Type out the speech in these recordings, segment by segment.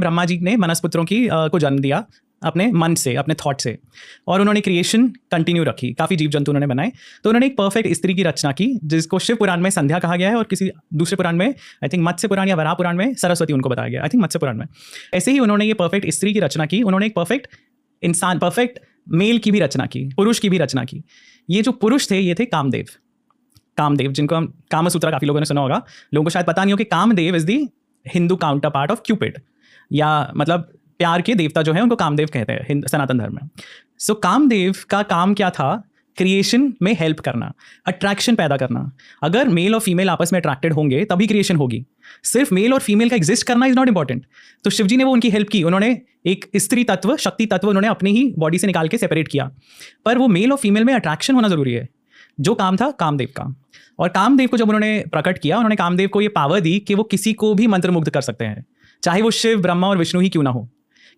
ब्रह्मा जी ने मनसपुत्रों की को जन्म दिया अपने मन से, अपने थॉट से, और उन्होंने क्रिएशन कंटिन्यू रखी, काफ़ी जीव जंतु उन्होंने बनाए। तो उन्होंने एक परफेक्ट स्त्री की रचना की जिसको शिव पुराण में संध्या कहा गया है, और किसी दूसरे पुराण में आई थिंक मत्स्य पुराण या वराह पुराण में सरस्वती उनको बताया गया, आई थिंक मत्स्य पुराण में। ऐसे ही उन्होंने ये परफेक्ट स्त्री की रचना की, उन्होंने एक परफेक्ट इंसान, परफेक्ट मेल की भी रचना की, पुरुष की भी रचना की। ये जो पुरुष थे ये थे कामदेव। कामदेव जिनको हम कामसूत्र काफ़ी लोगों ने सुना होगा, लोगों को शायद पता नहीं हो कि Kamadev is the Hindu counterpart of Cupid, या मतलब प्यार के देवता जो है उनको कामदेव कहते हैं सनातन धर्म में। सो कामदेव का काम क्या था? क्रिएशन में हेल्प करना, अट्रैक्शन पैदा करना। अगर मेल और फीमेल आपस में अट्रैक्टेड होंगे तभी क्रिएशन होगी। सिर्फ मेल और फीमेल का एग्जिस्ट करना इज नॉट इंपॉर्टेंट। तो शिवजी ने वो उनकी हेल्प की, उन्होंने एक स्त्री तत्व, शक्ति तत्व उन्होंने अपनी ही बॉडी से निकाल के सेपरेट किया, पर वो मेल और फीमेल में अट्रैक्शन होना जरूरी है, जो काम था कामदेव का। और कामदेव को जब उन्होंने प्रकट किया, उन्होंने कामदेव को ये पावर दी कि वो किसी को भी मंत्रमुग्ध कर सकते हैं, चाहे वो शिव, ब्रह्मा और विष्णु ही क्यों ना हो,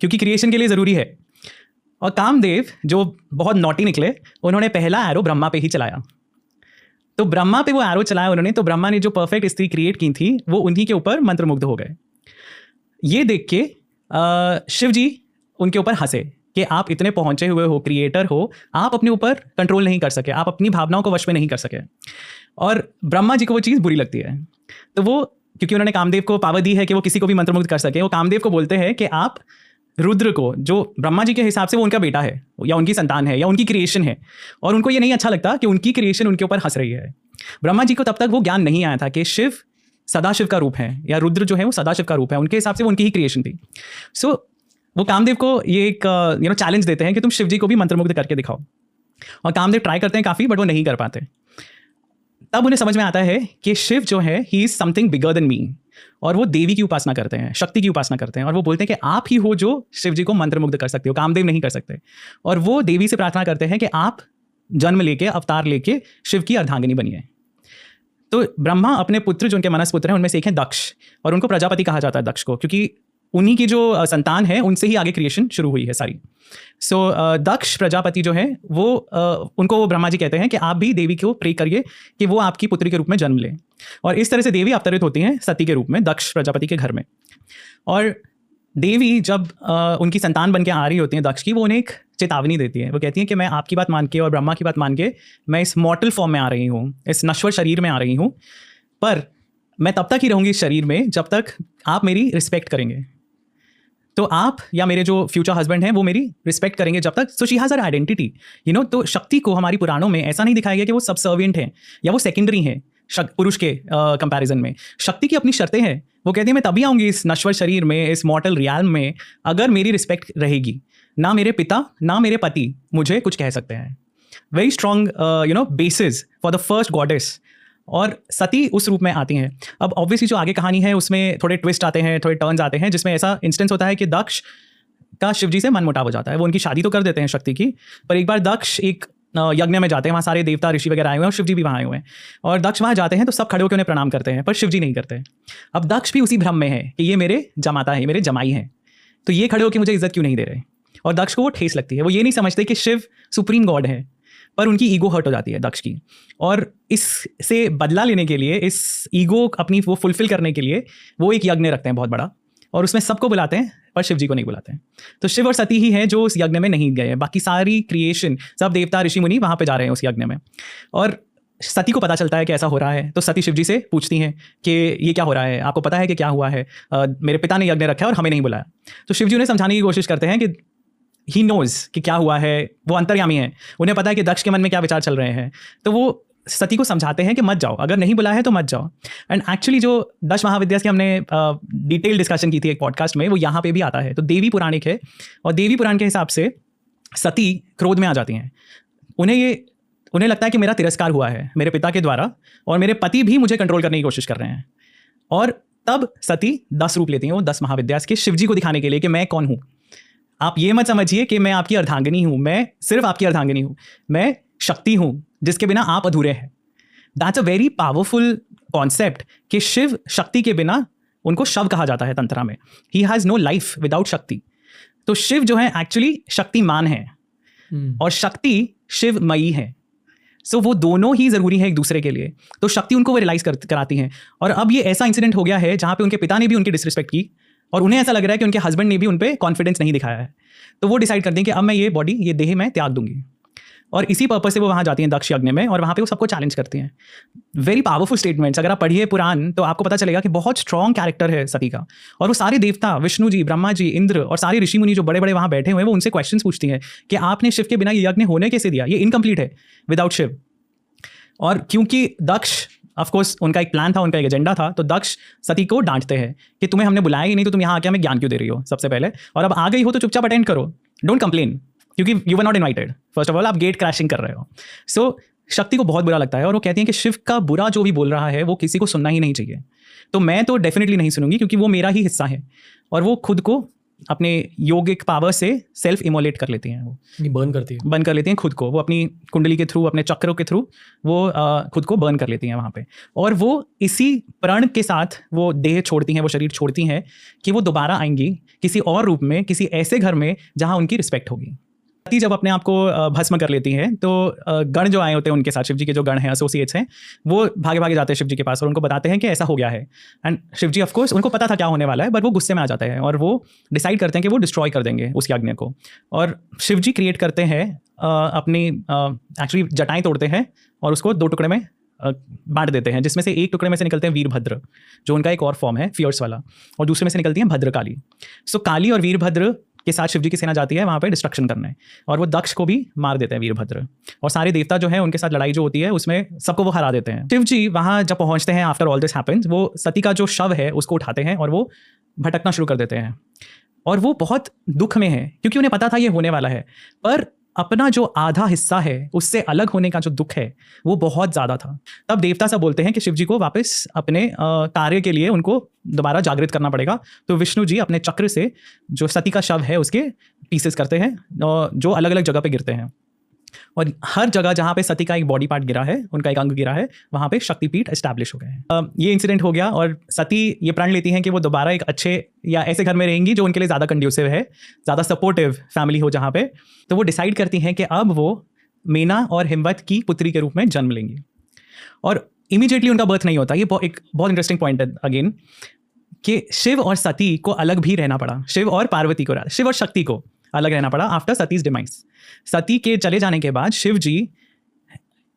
क्योंकि क्रिएशन के लिए ज़रूरी है। और कामदेव जो बहुत नॉटी निकले, उन्होंने पहला एरो ब्रह्मा पे ही चलाया। तो ब्रह्मा पे वो एरो चलाया उन्होंने, तो ब्रह्मा ने जो परफेक्ट स्त्री क्रिएट की थी वो उन्हीं के ऊपर मंत्रमुग्ध हो गए। ये देख के शिव जी उनके ऊपर हंसे कि आप इतने पहुंचे हुए हो, क्रिएटर हो, आप अपने ऊपर कंट्रोल नहीं कर सके, आप अपनी भावनाओं को वश में नहीं कर सके। और ब्रह्मा जी को वो चीज़ बुरी लगती है, तो वो, क्योंकि उन्होंने कामदेव को पावर दी है कि वो किसी को भी मंत्रमुग्ध कर सके, वो कामदेव को बोलते हैं कि आप रुद्र को, जो ब्रह्मा जी के हिसाब से वो उनका बेटा है या उनकी संतान है या उनकी क्रिएशन है, और उनको ये नहीं अच्छा लगता कि उनकी क्रिएशन उनके ऊपर हंस रही है। ब्रह्मा जी को तब तक वो ज्ञान नहीं आया था कि शिव सदाशिव का रूप है, या रुद्र जो है वो सदाशिव का रूप है, उनके हिसाब से वो उनकी ही क्रिएशन थी। सो वो कामदेव को ये एक चैलेंज देते हैं कि तुम शिव जी को भी मंत्रमुग्ध करके दिखाओ। और कामदेव ट्राई करते हैं काफ़ी, बट वो नहीं कर पाते। तब उन्हें समझ में आता है कि शिव जो है he is something bigger than me, और वो देवी की उपासना करते हैं, शक्ति की उपासना करते हैं, और वो बोलते हैं कि आप ही हो जो शिव जी को मंत्रमुग्ध कर सकते हो, कामदेव नहीं कर सकते। और वो देवी से प्रार्थना करते हैं कि आप जन्म लेके, अवतार लेके शिव की अर्धांगिनी बनिए। तो ब्रह्मा अपने पुत्र जो उनके मनसपुत्र हैं उनमें से एक हैं दक्ष, और उनको प्रजापति कहा जाता है दक्ष को, क्योंकि उन्हीं की जो संतान है उनसे ही आगे क्रिएशन शुरू हुई है सारी। सो दक्ष प्रजापति जो है वो उनको वो ब्रह्मा जी कहते हैं कि आप भी देवी को प्रे करिए कि वो आपकी पुत्री के रूप में जन्म ले। और इस तरह से देवी अवतरित होती हैं सती के रूप में दक्ष प्रजापति के घर में। और देवी जब उनकी संतान बन के आ रही होती हैं दक्ष की, वो उन्हें एक चेतावनी देती है। वो कहती हैं कि मैं आपकी बात मान के और ब्रह्मा की बात मान के मैं इस मॉर्टल फॉर्म में आ रही हूँ, इस नश्वर शरीर में आ रही हूँ, पर मैं तब तक ही रहूँगी इस शरीर में जब तक आप मेरी रिस्पेक्ट करेंगे। तो आप या मेरे जो फ्यूचर हस्बैंड हैं वो मेरी रिस्पेक्ट करेंगे जब तक। So she has her identity, तो शक्ति को हमारी पुराणों में ऐसा नहीं दिखाया गया कि वो सबसर्विएंट हैं या वो सेकेंडरी हैं पुरुष के कंपैरिजन में। शक्ति की अपनी शर्तें हैं। वो कहती है मैं तभी आऊँगी इस नश्वर शरीर में, इस मॉर्टल रियल्म में, अगर मेरी रिस्पेक्ट रहेगी। ना मेरे पिता ना मेरे पति मुझे कुछ कह सकते हैं। Very strong bases for the first goddess. और सती उस रूप में आती हैं। अब ऑब्वियसली जो आगे कहानी है उसमें थोड़े ट्विस्ट आते हैं, थोड़े टर्न्स आते हैं, जिसमें ऐसा इंस्टेंस होता है कि दक्ष का शिवजी से मनमुटाव हो जाता है। वो उनकी शादी तो कर देते हैं शक्ति की, पर एक बार दक्ष एक यज्ञ में जाते हैं, वहाँ सारे देवता ऋषि वगैरह आए हुए हैं और शिवजी भी वहाँ आए हुए हैं। और दक्ष वहाँ जाते हैं तो सब खड़े होकर उन्हें प्रणाम करते हैं, पर शिवजी नहीं करते। अब दक्ष भी उसी भ्रम में है कि ये मेरे जमाता है, मेरे जमाई हैं, तो ये खड़े होकर मुझे इज्जत क्यों नहीं दे रहे। और दक्ष को वो ठेस लगती है। वो ये नहीं समझते कि शिव सुप्रीम गॉड है, पर उनकी ईगो हर्ट हो जाती है दक्ष की। और इससे बदला लेने के लिए, इस ईगो अपनी वो फुलफिल करने के लिए वो एक यज्ञ रखते हैं बहुत बड़ा, और उसमें सबको बुलाते हैं पर शिव जी को नहीं बुलाते हैं। तो शिव और सती ही हैं जो उस यज्ञ में नहीं गए हैं। बाकी सारी क्रिएशन, सब देवता ऋषि मुनि वहाँ पे जा रहे हैं उस यज्ञ में। और सती को पता चलता है कि ऐसा हो रहा है, तो सती शिव जी से पूछती हैं कि ये क्या हो रहा है, आपको पता है कि क्या हुआ है, मेरे पिता ने यज्ञ रखा है और हमें नहीं बुलाया। तो शिव जी उन्हें समझाने की कोशिश करते हैं कि ही नोज कि क्या हुआ है, वो अंतर्यामी है, उन्हें पता है कि दक्ष के मन में क्या विचार चल रहे हैं। तो वो सती को समझाते हैं कि मत जाओ, अगर नहीं बुलाया है तो मत जाओ। एंड एक्चुअली जो दश महाविद्या की हमने डिटेल डिस्कशन की थी एक पॉडकास्ट में, वो यहाँ पे भी आता है। तो देवी पुराणिक है, और देवी पुराण के हिसाब से सती क्रोध में आ जाती हैं। उन्हें लगता है कि मेरा तिरस्कार हुआ है मेरे पिता के द्वारा, और मेरे पति भी मुझे कंट्रोल करने की कोशिश कर रहे हैं। और तब सती 10 रूप लेती हैं, वो 10 महाविद्या के शिवजी को दिखाने के लिए कि मैं कौन हूँ। आप ये मत समझिए कि मैं आपकी अर्धांगिनी हूँ, मैं सिर्फ आपकी अर्धांगिनी हूँ, मैं शक्ति हूँ जिसके बिना आप अधूरे हैं। That's a very powerful concept कि शिव शक्ति के बिना, उनको शव कहा जाता है तंत्रा में। He has no life without Shakti. तो शिव जो है एक्चुअली शक्तिमान है, और शक्ति शिवमयी है। सो वो दोनों ही ज़रूरी है एक दूसरे के लिए। तो शक्ति उनको वो रियलाइज़ कराती हैं। और अब ये ऐसा इंसिडेंट हो गया है जहाँ पे उनके पिता ने भी उनकी डिसरिस्पेक्ट की, और उन्हें ऐसा लग रहा है कि उनके हस्बैंड ने भी उन पे कॉन्फिडेंस नहीं दिखाया है, तो वो डिसाइड करती हैं कि अब मैं ये बॉडी, ये देह मैं त्याग दूंगी। और इसी पर्पज से वो वहाँ जाती हैं दक्ष यज्ञ में, और वहाँ पे वो सबको चैलेंज करती हैं। Very powerful statements. अगर आप पढ़िए पुराण तो आपको पता चलेगा कि बहुत स्ट्रॉन्ग कैरेक्टर है सती का। और वो सारे देवता, विष्णु जी, ब्रह्मा जी, इंद्र और सारे ऋषि मुनि जो बड़े बड़े वहाँ बैठे हुए हैं, वो उनसे क्वेश्चंस पूछती हैं कि आपने शिव के बिना ये यज्ञ होने कैसे दिया, ये इनकम्प्लीट है विदाउट शिव। और क्योंकि दक्ष, ऑफ कोर्स उनका एक प्लान था, उनका एक एजेंडा था, तो दक्ष सती को डांटते हैं कि तुम्हें हमने बुलाया ही नहीं, तो तुम यहाँ आके हमें ज्ञान क्यों दे रही हो सबसे पहले, और अब आ गई हो तो चुपचाप अटेंड करो, डोंट कंप्लेन, क्योंकि you were not invited. First of all आप गेट क्रैशिंग कर रहे हो। सो शक्ति को बहुत बुरा लगता है और वो कहती हैं कि शिव का बुरा जो भी बोल रहा है वो किसी को सुनना ही नहीं चाहिए। तो मैं तो डेफिनेटली नहीं सुनूंगी, क्योंकि वो मेरा ही हिस्सा है। और वो खुद को अपने योगिक पावर से सेल्फ इमोलेट कर लेती हैं, वो बर्न कर लेती हैं खुद को। वो अपनी कुंडली के थ्रू, अपने चक्रों के थ्रू वो खुद को बर्न कर लेती हैं वहाँ पे। और वो इसी प्रण के साथ वो देह छोड़ती हैं, वो शरीर छोड़ती हैं कि वो दोबारा आएंगी किसी और रूप में, किसी ऐसे घर में जहाँ उनकी रिस्पेक्ट होगी। सती जब अपने आप को भस्म कर लेती हैं तो गण जो आए होते हैं उनके साथ, शिव जी के जो गण हैं, एसोसिएट्स हैं, वो भागे भागे जाते हैं शिव जी के पास और उनको बताते हैं कि ऐसा हो गया है। एंड शिव जी ऑफकोर्स उनको पता था क्या होने वाला है, बट वो गुस्से में आ जाते हैं और वो डिसाइड करते हैं कि वो डिस्ट्रॉय कर देंगे उस यज्ञ को। और शिव जी क्रिएट करते हैं अपनी एक्चुअली जटाएं तोड़ते हैं और उसको 2 टुकड़े में बांट देते हैं, जिसमें से एक टुकड़े में से निकलते हैं वीरभद्र, जो उनका एक और फॉर्म है फियर्स वाला, और दूसरे में से निकलती हैं भद्रकाली। सो काली और वीरभद्र के साथ शिवजी की सेना जाती है वहाँ पे डिस्ट्रक्शन करने, और वो दक्ष को भी मार देते हैं वीरभद्र। और सारे देवता जो है उनके साथ लड़ाई जो होती है उसमें सबको वो हरा देते हैं। शिवजी वहाँ जब पहुँचते हैं, आफ्टर ऑल दिस हैपेंस, वो सती का जो शव है उसको उठाते हैं और वो भटकना शुरू कर देते हैं। और वो बहुत दुख में है, क्योंकि उन्हें पता था ये होने वाला है, पर अपना जो आधा हिस्सा है उससे अलग होने का जो दुख है वो बहुत ज़्यादा था। तब देवता सब बोलते हैं कि शिवजी को वापस अपने कार्य के लिए उनको दोबारा जागृत करना पड़ेगा। तो विष्णु जी अपने चक्र से जो सती का शव है उसके पीसेस करते हैं, जो अलग अलग जगह पे गिरते हैं, और हर जगह जहाँ पे सती का एक बॉडी पार्ट गिरा है, उनका एक अंग गिरा है, वहाँ पे शक्तिपीठ एस्टैब्लिश हो गए हैं। ये इंसिडेंट हो गया और सती ये प्रण लेती हैं कि वो दोबारा एक अच्छे या ऐसे घर में रहेंगी जो उनके लिए ज़्यादा कंड्यूसिव है, ज़्यादा सपोर्टिव फैमिली हो जहाँ पे। तो वो डिसाइड करती हैं कि अब वो मेना और हिमवत की पुत्री के रूप में जन्म लेंगी। और इमीडिएटली उनका बर्थ नहीं होता। ये एक बहुत इंटरेस्टिंग पॉइंट है अगेन, कि शिव और सती को अलग भी रहना पड़ा, शिव और पार्वती को, शिव और शक्ति को अलग रहना पड़ा आफ्टर सतीज डिमाइस। सती के चले जाने के बाद शिव जी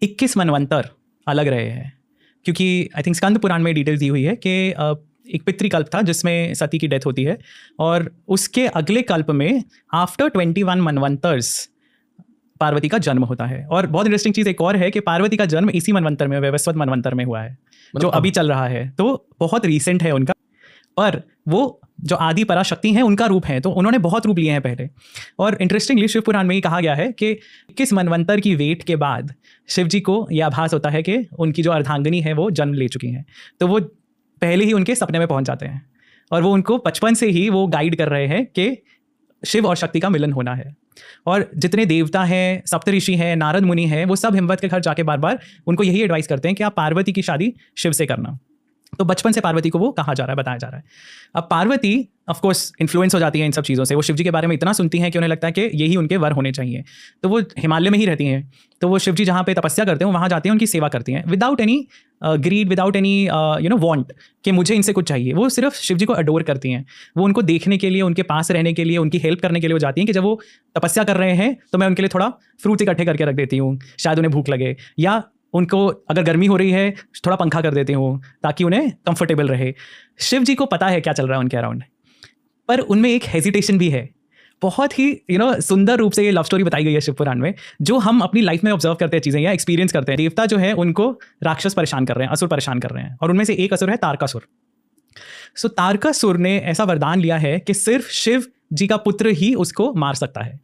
21 मनवंतर अलग रहे हैं, क्योंकि आई थिंक स्कंद पुराण में डिटेल्स दी हुई है कि एक पितृकल्प था जिसमें सती की डेथ होती है, और उसके अगले कल्प में आफ्टर 21 मनवंतर्स पार्वती का जन्म होता है। और बहुत इंटरेस्टिंग चीज़ एक और है कि पार्वती का जन्म इसी मनवंतर में, वैवस्वत मनवंतर में हुआ है, जो अभी चल रहा है, तो बहुत रिसेंट है उनका। पर वो जो आदि पराशक्ति हैं उनका रूप है, तो उन्होंने बहुत रूप लिए हैं पहले। और इंटरेस्टिंगली शिव पुराण में ही कहा गया है कि 21 मनवंतर की वेट के बाद शिव जी को यह आभास होता है कि उनकी जो अर्धांगिनी है वो जन्म ले चुकी हैं। तो वो पहले ही उनके सपने में पहुंच जाते हैं और वो उनको बचपन से ही वो गाइड कर रहे हैं कि शिव और शक्ति का मिलन होना है। और जितने देवता हैं, सप्तऋषि हैं, नारद मुनि हैं, वो सब हिमवत के घर जाके बार बार उनको यही एडवाइस करते हैं कि आप पार्वती की शादी शिव से करना। तो बचपन से पार्वती को वो कहा जा रहा है, बताया जा रहा है। अब पार्वती ऑफ कोर्स इन्फ्लुएंस हो जाती है इन सब चीज़ों से। वो शिवजी के बारे में इतना सुनती हैं कि उन्हें लगता है कि यही उनके वर होने चाहिए। तो वो हिमालय में ही रहती हैं, तो वो शिवजी जहाँ पे तपस्या करते हैं वहाँ जाती हैं, उनकी सेवा करती हैं without any grid, without any want कि मुझे इनसे कुछ चाहिए। वो सिर्फ शिवजी को अडोर करती हैं। वो उनको देखने के लिए, उनके पास रहने के लिए, उनकी हेल्प करने के लिए वो जाती हैं कि जब वो तपस्या कर रहे हैं तो मैं उनके लिए थोड़ा फ्रूट इकट्ठे करके रख देती हूँ, शायद उन्हें भूख लगे, या उनको अगर गर्मी हो रही है थोड़ा पंखा कर देती हूँ ताकि उन्हें कंफर्टेबल रहे। शिव जी को पता है क्या चल रहा है उनके अराउंड, पर उनमें एक हेजिटेशन भी है। बहुत ही सुंदर रूप से ये लव स्टोरी बताई गई है शिव पुराण में, जो हम अपनी लाइफ में ऑब्जर्व करते हैं चीज़ें या एक्सपीरियंस करते हैं। देवता जो है उनको राक्षस परेशान कर रहे हैं, असुर परेशान कर रहे हैं, और उनमें से एक असुर है तारकासुर। सो तारकासुर ने ऐसा वरदान लिया है कि सिर्फ शिव जी का पुत्र ही उसको मार सकता है।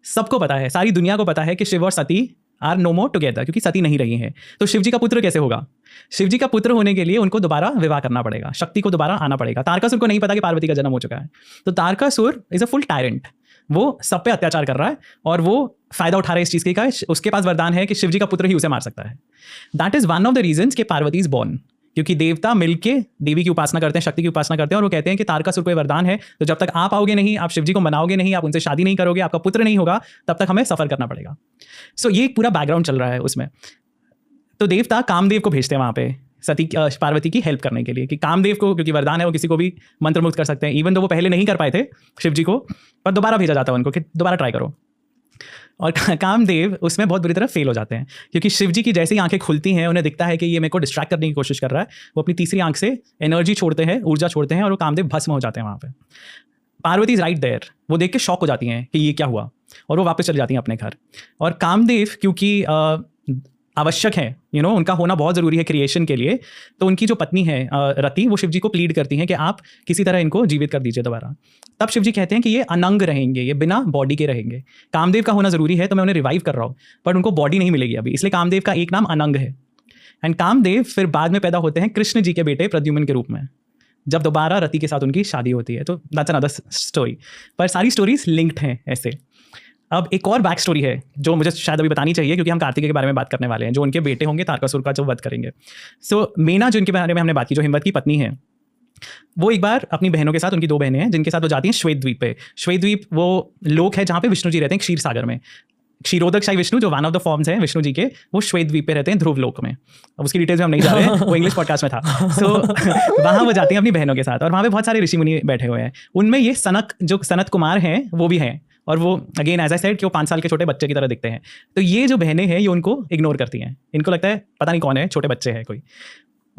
सबको पता है, सारी दुनिया को पता है कि शिव और सती आर नो मोर टुगेदर, क्योंकि सती नहीं रही हैं। तो शिवजी का पुत्र कैसे होगा? शिवजी का पुत्र होने के लिए उनको दोबारा विवाह करना पड़ेगा, शक्ति को दोबारा आना पड़ेगा। तारकासुर को नहीं पता कि पार्वती का जन्म हो चुका है। तो Tarakasur is a full tyrant, वो सब पे अत्याचार कर रहा है और वो फायदा उठा रहा है इस चीज़ का। उसके पास वरदान है कि शिवजी का पुत्र ही उसे मार सकता है। That is one of the reasons कि पार्वती इज बॉर्न, क्योंकि देवता मिलके देवी की उपासना करते हैं, शक्ति की उपासना करते हैं, और वो कहते हैं कि तारकासुर को वरदान है, तो जब तक आप आओगे नहीं, आप शिवजी को मनाओगे नहीं, आप उनसे शादी नहीं करोगे, आपका पुत्र नहीं होगा, तब तक हमें सफ़र करना पड़ेगा। सो ये एक पूरा बैकग्राउंड चल रहा है उसमें। तो देवता कामदेव को भेजते हैं वहाँ पे पार्वती की हेल्प करने के लिए, कि कामदेव को, क्योंकि वरदान है, वो किसी को भी मंत्र मुक्त कर सकते हैं, इवन तो वो पहले नहीं कर पाए थे शिव जी को, पर दोबारा भेजा जाता है उनको कि दोबारा ट्राई करो। और कामदेव उसमें बहुत बुरी तरह फेल हो जाते हैं, क्योंकि शिव जी की जैसे ही आंखें खुलती हैं, उन्हें दिखता है कि ये मेरे को डिस्ट्रैक्ट करने की कोशिश कर रहा है। वो अपनी तीसरी आंख से एनर्जी छोड़ते हैं, ऊर्जा छोड़ते हैं, और वो कामदेव भस्म हो जाते हैं वहाँ पे। पार्वती इज राइट देयर, वो देख के शॉक हो जाती हैं कि ये क्या हुआ, और वो वापस चली जाती हैं अपने घर। और कामदेव क्योंकि आवश्यक है, उनका होना बहुत ज़रूरी है क्रिएशन के लिए, तो उनकी जो पत्नी है रति, वो शिव जी को प्लीड करती हैं कि आप किसी तरह इनको जीवित कर दीजिए दोबारा। तब शिव जी कहते हैं कि ये अनंग रहेंगे, ये बिना बॉडी के रहेंगे, कामदेव का होना ज़रूरी है, तो मैं उन्हें रिवाइव कर रहा हूँ, पर उनको बॉडी नहीं मिलेगी अभी, इसलिए कामदेव का एक नाम अनंग है। एंड कामदेव फिर बाद में पैदा होते हैं कृष्ण जी के बेटे प्रद्युम्न के रूप में, जब दोबारा रति के साथ उनकी शादी होती है। तो दैट्स अनदर स्टोरी, पर सारी स्टोरीज लिंक्ड हैं ऐसे। अब एक और बैक स्टोरी है जो मुझे शायद अभी बतानी चाहिए, क्योंकि हम कार्तिकेय के बारे में बात करने वाले हैं, जो उनके बेटे होंगे तारकासुर का जो वध करेंगे। सो मेना, जो इनके बारे में हमने बात की, जो हिमवत की पत्नी है, वो एक बार अपनी बहनों के साथ, उनकी 2 बहनें हैं जिनके साथ वो जाती हैं श्वेत द्वीप पे। श्वेत द्वीप वो लोक है जहाँ पे विष्णु जी रहते हैं, क्षीर सागर में। क्षीरोदक शाही विष्णु, जो वन ऑफ द फॉर्म्स हैं विष्णु जी के, वो श्वेत द्वीप पे रहते हैं, ध्रुव लोक में। अब उसकी डिटेल्स में हम नहीं जा रहे हैं, वो इंग्लिश पॉडकास्ट में था। सो वहाँ वो जाती हैं अपनी बहनों के साथ, और वहाँ पे बहुत सारे ऋषि मुनि बैठे हुए हैं। उनमें ये जो सनत कुमार हैं वो भी हैं, और वो अगेन एज आई सेड कि वो 5 साल के छोटे बच्चे की तरह दिखते हैं। तो ये जो बहनें हैं ये उनको इग्नोर करती हैं, इनको लगता है पता नहीं कौन है, छोटे बच्चे हैं कोई,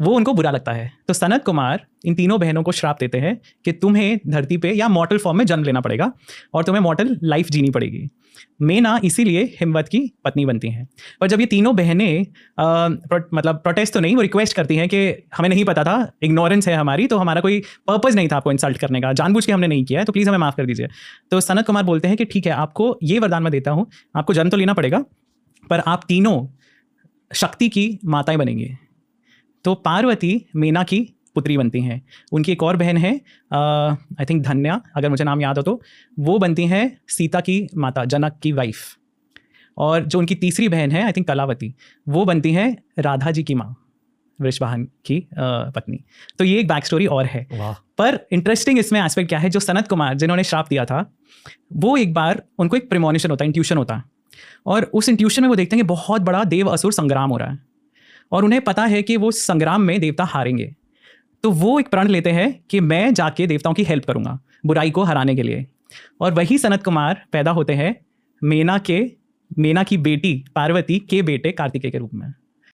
वो उनको बुरा लगता है। तो सनत कुमार इन तीनों बहनों को श्राप देते हैं कि तुम्हें धरती पे या मॉर्टल फॉर्म में जन्म लेना पड़ेगा, और तुम्हें मॉर्टल लाइफ जीनी पड़ेगी। मेना इसीलिए हिमवत की पत्नी बनती हैं। पर जब ये तीनों बहनें मतलब प्रोटेस्ट तो नहीं, वो रिक्वेस्ट करती हैं कि हमें नहीं पता था, इग्नोरेंस है हमारी, तो हमारा कोई पर्पज़ नहीं था आपको इंसल्ट करने का, जानबूझ के हमने नहीं किया है, तो प्लीज़ हमें माफ़ कर दीजिए। तो सनत कुमार बोलते हैं कि ठीक है, आपको ये वरदान मैं देता हूँ, आपको जन्म तो लेना पड़ेगा, पर आप तीनों शक्ति की माताएं बनेंगी। तो पार्वती मेना की पुत्री बनती हैं। उनकी एक और बहन है, आई थिंक धन्या, अगर मुझे नाम याद हो तो, वो बनती हैं सीता की माता, जनक की वाइफ। और जो उनकी तीसरी बहन है, आई थिंक कलावती, वो बनती हैं राधा जी की माँ, वृषभान की पत्नी। तो ये एक बैक स्टोरी और है। पर इंटरेस्टिंग इसमें एस्पेक्ट क्या है, जो सनत कुमार जिन्होंने श्राप दिया था, वो एक बार उनको एक प्रिमोनिशन होता है, इंट्यूशन होता है, और उस इंट्यूशन में वो देखते हैं कि बहुत बड़ा देव असुर संग्राम हो रहा है, और उन्हें पता है कि वो संग्राम में देवता हारेंगे। तो वो एक प्रण लेते हैं कि मैं जाके देवताओं की हेल्प करूंगा बुराई को हराने के लिए। और वही सनत कुमार पैदा होते हैं मेना की बेटी पार्वती के बेटे कार्तिकेय के रूप में।